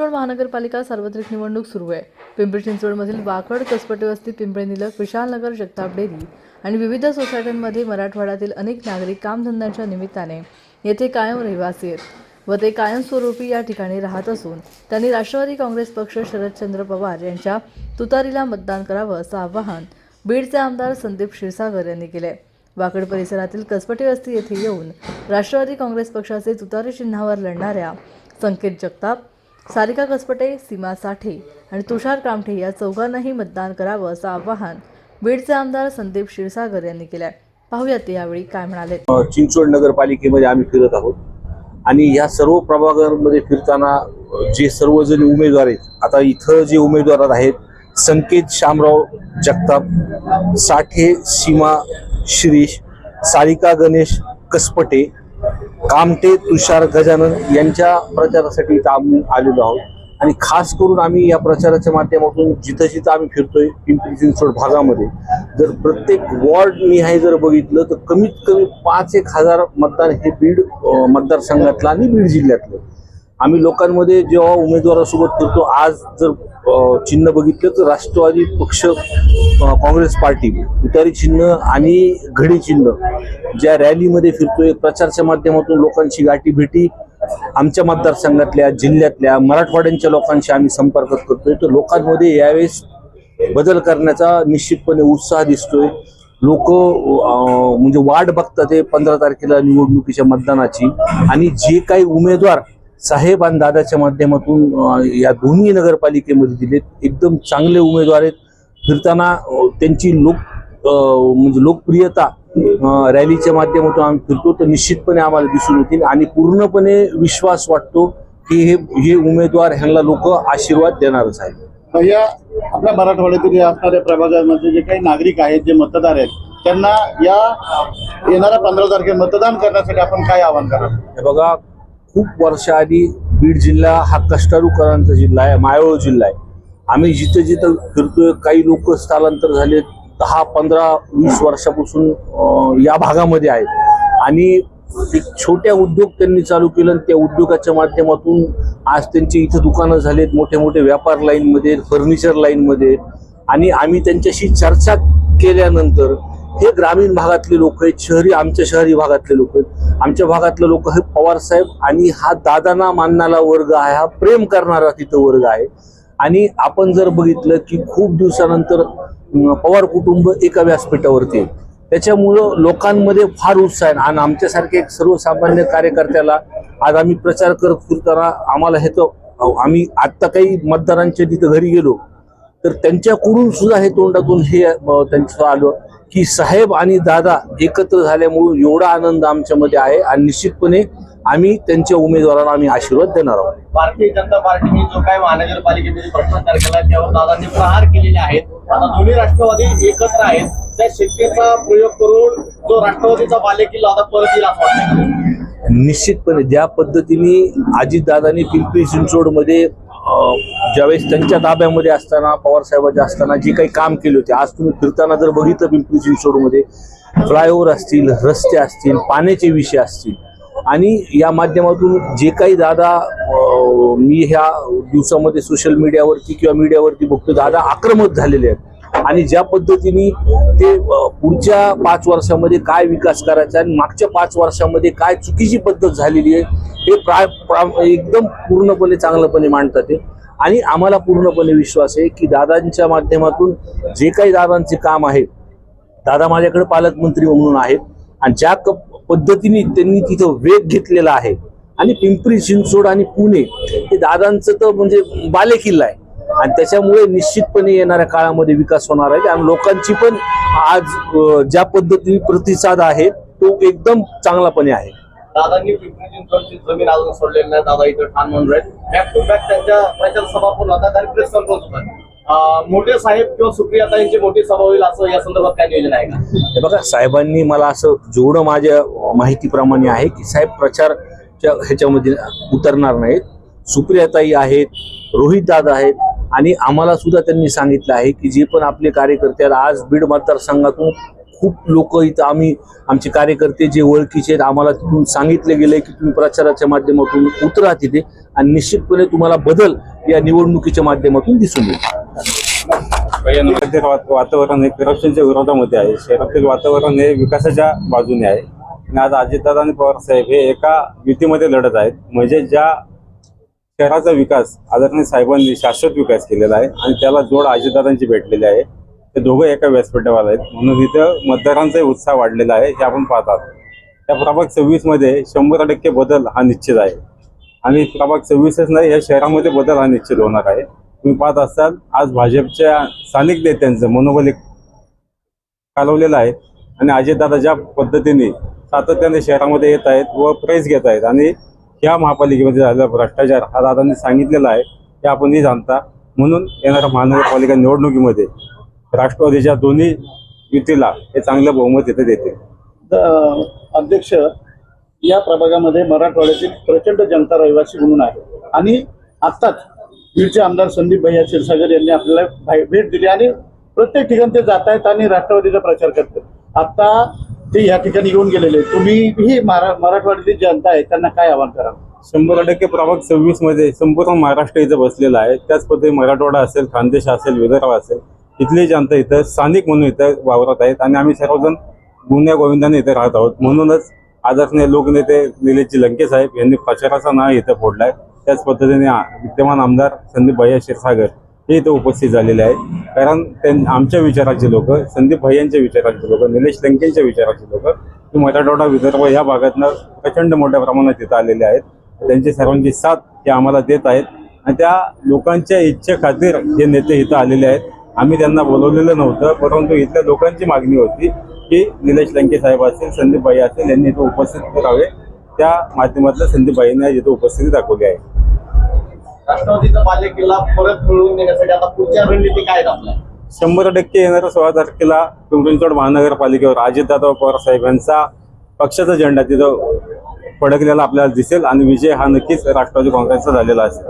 चिंचवड महानगरपालिका सार्वत्रिक निवडणूक सुरू आहे। पिंपरी चिंचवडमधील वाकड कसपटे वस्ती, पिंपरी निलक, विशाल नगर, जगताप डेअरी आणि विविध सोसायट्यांमध्ये मराठवाड्यातील अनेक नागरिक कामधंद्याच्या निमित्ताने येथे कायम रहिवासी आहेत व ते कायमस्वरूपी या ठिकाणी राहत असून त्यांनी राष्ट्रवादी काँग्रेस पक्ष शरदचंद्र पवार यांच्या तुतारीला मतदान करावं असं आवाहन बीडचे आमदार संदीप क्षीरसागर यांनी केले। वाकड परिसरातील कसपटे वस्ती येथे येऊन राष्ट्रवादी काँग्रेस पक्षाचे तुतारी चिन्हावर लढणाऱ्या संकेत जगताप, सारिका कसपटे, सीमा साठे आणि तुषार कामठे या चौघांनाही मतदान करावं असं आवाहन बीडचे आमदार संदीप क्षीरसागर यांनी केले। पाहूयात ते यावेळी काय म्हणाले। चिंचवड नगरपालिकेमध्ये आम्ही फिरत आहोत आणि या सर्व प्रभागांमध्ये फिरताना जे सर्वजण उमेदवार आहेत, आता इथं जे उमेदवार आहेत संकेत शामराव जगताप, साठे सीमा शिरीष, सारिका गणेश कसपटे, कामटे तुषार गजानन यांच्या प्रचारासाठी इथं आम्ही आलेलो आहोत। आणि खास करून आम्ही या प्रचाराच्या माध्यमातून जिथं जिथं आम्ही फिरतोय पिंपरी चिंचवड भागामध्ये जर प्रत्येक वॉर्ड निहाय जर बघितलं तर कमीत कमी 5-1 मतदान हे बीड मतदारसंघातलं आणि बीड जिल्ह्यातलं। आम्ही लोकांमध्ये जेव्हा उमेदवारासोबत फिरतो, आज जर चिन्ह बघितलं तर राष्ट्रवादी पक्ष काँग्रेस पार्टी तुतारी चिन्ह आणि घडी चिन्ह ज्या रॅलीमध्ये फिरतोय, प्रचाराच्या माध्यमातून लोकांची गाठी भेटी आमच्या मतदारसंघातल्या जिल्ह्यातल्या मराठवाड्यांच्या लोकांशी आम्ही संपर्क करतोय। तर लोकांमध्ये यावेळेस बदल करण्याचा निश्चितपणे उत्साह दिसतोय। लोक म्हणजे वाट बघतात 15 तारखेला निवडणुकीच्या मतदानाची आणि जे काही उमेदवार साहेब आणि दादाच्या माध्यमातून या दोन्ही नगरपालिकेमध्ये दिलेत एकदम चांगले उमेदवार आहेत। फिरताना त्यांची म्हणजे लोकप्रियता रॅलीच्या माध्यमातून आम्ही फिरतो तर निश्चितपणे आम्हाला दिसून येतील आणि पूर्णपणे विश्वास वाटतो की हे उमेदवार ह्यांना लोक आशीर्वाद देणारच आहेत। या आपल्या मराठवाड्यातील असणाऱ्या प्रभागामध्ये जे काही नागरिक आहेत, जे मतदार आहेत, त्यांना या येणाऱ्या 15 तारखेला मतदान करण्यासाठी आपण काय आवाहन कराल? हे बघा, खूप वर्षाआधी बीड जिल्हा हा कष्टाळूकरांचा जिल्हा आहे, मायाळू जिल्हा आहे। आम्ही जिथं जिथं फिरतोय काही लोक स्थलांतर झाले 10-15-20 वर्षापासून या भागामध्ये आहेत आणि एक छोट्या उद्योग त्यांनी चालू केलं आणि त्या उद्योगाच्या माध्यमातून आज त्यांची इथं दुकानं झालेत, मोठे मोठे व्यापार लाईनमध्ये, फर्निचर लाईनमध्ये। आणि आम्ही त्यांच्याशी चर्चा केल्यानंतर हे ग्रामीण भागातले लोक आहेत, आमच्या शहरी भागातले लोक आहेत। आमच्या भागातले लोक हे पवार साहेब आणि हा दादांना मानणारा वर्ग आहे, हा प्रेम करणारा तिथं वर्ग आहे। आणि आपण जर बघितलं की खूप दिवसानंतर पवार कुटुंब एका व्यासपीठावरती आहे, त्याच्यामुळं लोकांमध्ये फार उत्साह आहे। आणि आमच्यासारखे एक सर्वसामान्य कार्यकर्त्याला आज आम्ही प्रचार करत फिरताना आम्हाला हे तर आम्ही आत्ता काही मतदारांच्या तिथं घरी गेलो तर त्यांच्याकडून सुद्धा हे तोंडातून हे त्यांचं आलं की साहेब आणि दादा एकत्र झाल्यामुळे एवढा आनंद आमच्यामध्ये आहे आणि निश्चितपणे आम्ही त्यांच्या उमेदवारांना आम्ही आशीर्वाद देणार आहोत। भारतीय जनता पार्टीने जो काय महानगरपालिकेमध्ये 15 तारखेला त्यावर दादांनी प्रहार केलेले आहेत, आता दोन्ही राष्ट्रवादी एकत्र आहेत, त्या शक्तीचा प्रयोग करून जो राष्ट्रवादीचा बालेकिल्ला आता परत येईल असं वाटतं? निश्चितपणे ज्या पद्धतीने अजितदादांनी पिंपरी चिंचवडमध्ये ज्यावेळेस त्यांच्या ताब्यामध्ये असताना, पवार साहेबांच्या असताना जे काही काम केले होते, आज तुम्ही फिरताना जर बघितलं पिंपरी चिंचवडमध्ये फ्लायओव्हर असतील, रस्ते असतील, पाण्याचे विषय असतील आणि या माध्यमातून जे काही दादा मी ह्या दिवसामध्ये सोशल मीडियावरती किंवा मीडियावरती बघतो, दादा आक्रमक झालेले आहेत आणि ज्या पद्धतीने ते पुढच्या 5 वर्षामध्ये काय विकास करायचा आणि मागच्या 5 वर्षामध्ये काय चुकीची पद्धत झालेली आहे हे एकदम पूर्णपणे चांगलंपणे मांडतात ते। आणि आम्हाला पूर्णपणे विश्वास आहे की दादांच्या माध्यमातून जे काही दादांचे काम आहे, दादा माझ्याकडे पालकमंत्री म्हणून आहेत आणि ज्या पद्धतीने त्यांनी तिथं वेग घेतलेला आहे आणि पिंपरी चिंचवड आणि पुणे हे दादांचं तर म्हणजे बालेकिल्ला आहे आणि त्याच्यामुळे निश्चितपणे येणाऱ्या काळामध्ये विकास होणार आहे आणि लोकांची पण आज ज्या पद्धतीने प्रतिसाद आहे तो एकदम चांगलापणे आहे। दादांनी पिंपरी चिंचवडची जमीन अजून सोडलेली नाही, दादा इथं ठाण म्हणून आहेत, बॅक टू बॅक त्यांच्या प्रचार सभा पण होतात आणि प्रेस कॉन्फरन्स होतात। मोठे साहेब किंवा सुप्रियाताईंची मोठी सभा होईल असं या संदर्भात काय नियोजन आहे का? हे बघा, साहेबांनी मला असं जेवढं माझ्या माहितीप्रमाणे आहे की साहेब प्रचारच्या ह्याच्यामध्ये उतरणार नाहीत। सुप्रियाताई आहेत, रोहित दादा आहेत आणि आम्हाला सुद्धा त्यांनी सांगितलं आहे की जे पण आपले कार्यकर्ते आज बीड मतदारसंघातून खूप लोक इथं आमचे कार्यकर्ते जे ओळखीचे आहेत, आम्हाला तिथून सांगितले गेले की तुम्ही प्रचाराच्या माध्यमातून उतरा तिथे आणि निश्चितपणे तुम्हाला बदल या निवडणुकीच्या माध्यमातून दिसून येईल. शहरातील वातावरण हे करप्शनच्या विरोधामध्ये आहे. शहरातील वातावरण हे विकासाच्या बाजूने आहे आणि आज अजितदादा आणि पवार साहेब हे एका युतीमध्ये लढत आहेत. म्हणजे ज्या शहराचा विकास आदरणीय साहेबांनी शाश्वत विकास केलेला आहे आणि त्याला जोड अजितदादांची भेटलेली आहे. ते दोघं एका व्यासपीठावर आहेत म्हणून इथं मतदारांचाही उत्साह वाढलेला आहे हे आपण पाहतात. त्या प्रभाग 26 मध्ये 100% बदल हा निश्चित आहे आणि प्रभाग 26च नाही, या शहरामध्ये बदल हा निश्चित होणार आहे. तुम्ही पाहत असाल आज भाजपच्या स्थानिक नेत्यांचं मनोबल कालवलेलं आहे आणि अजितदादा ज्या पद्धतीने सातत्याने शहरामध्ये येत आहेत व प्रेस घेत आहेत आणि या महापालिकेमध्ये झालेला भ्रष्टाचार हा दादांनी सांगितलेला आहे हे आपणही जाणता. म्हणून येणाऱ्या महानगरपालिका निवडणुकीमध्ये राष्ट्रवादीच्या दोन्ही युतीला हे चांगलं बहुमत इथे देते. अध्यक्ष, या प्रभागामध्ये मराठवाड्यातील प्रचंड जनता रहिवासी म्हणून आहे आणि आत्ताच बीडचे आमदार संदीप भैया क्षीरसागर यांनी आपल्याला भेट दिली आणि प्रत्येक ठिकाणी ते जात आहेत आणि राष्ट्रवादीचा प्रचार करतात. आता ते या ठिकाणी येऊन गेलेले, तुम्ही ही मराठवाड्यातील जनता आहे त्यांना काय आवाहन करा? 100% प्रभाग 26 मध्ये संपूर्ण महाराष्ट्र इथं बसलेला आहे. त्याच पद्धतीने मराठवाडा असेल, खानदेश असेल, विदर्भ असेल, इथली जनता इथं स्थानिक म्हणून इथं वावरत आहेत आणि आम्ही सर्वजण गुन्ह्या गोविंदाने इथे राहत आहोत. म्हणूनच आदरणीय लोकनेते निलेशजी लंके साहेब यांनी प्रचाराचा नाव इथं फोडलाय. त्याच पद्धतीने विद्यमान आमदार संदीप भैया क्षीरसागर हे इथं उपस्थित झालेले आहेत. कारण आमच्या विचाराचे लोक, संदीप भैयांच्या विचाराचे लोक, निलेश लंकेंच्या विचाराचे लोक मराठवाडा विदर्भ या भागातनं प्रचंड मोठ्या प्रमाणात इथं आलेले आहेत. त्यांची सर्वांची साथ हे आम्हाला देत आहेत आणि त्या लोकांच्या इच्छेखातीर हे नेते इथं आलेले आहेत. आम्ही त्यांना बोलवलेलं नव्हतं, परंतु इथल्या लोकांची मागणी होती की निलेश लंके साहेब असतील, संदीप भाई असतील यांनी इथं उपस्थित राहावे. त्या माध्यमातल्या संदीप भाईंना इथं उपस्थिती दाखवली आहे. राष्ट्रवादीचा बालेकिल्ला परत मिळवून देण्यासाठी आता पुढच्या रणनीती काय आहेत आपल्या? 100% येणाऱ्या 16 तारखेला पिंपरी चिंचवड महानगरपालिकेवर अजितदादा पवार साहेब यांचा पक्षाचा झेंडा तिथं फडकलेला आपल्याला दिसेल आणि विजय हा नक्कीच राष्ट्रवादी काँग्रेसचा झालेला असेल.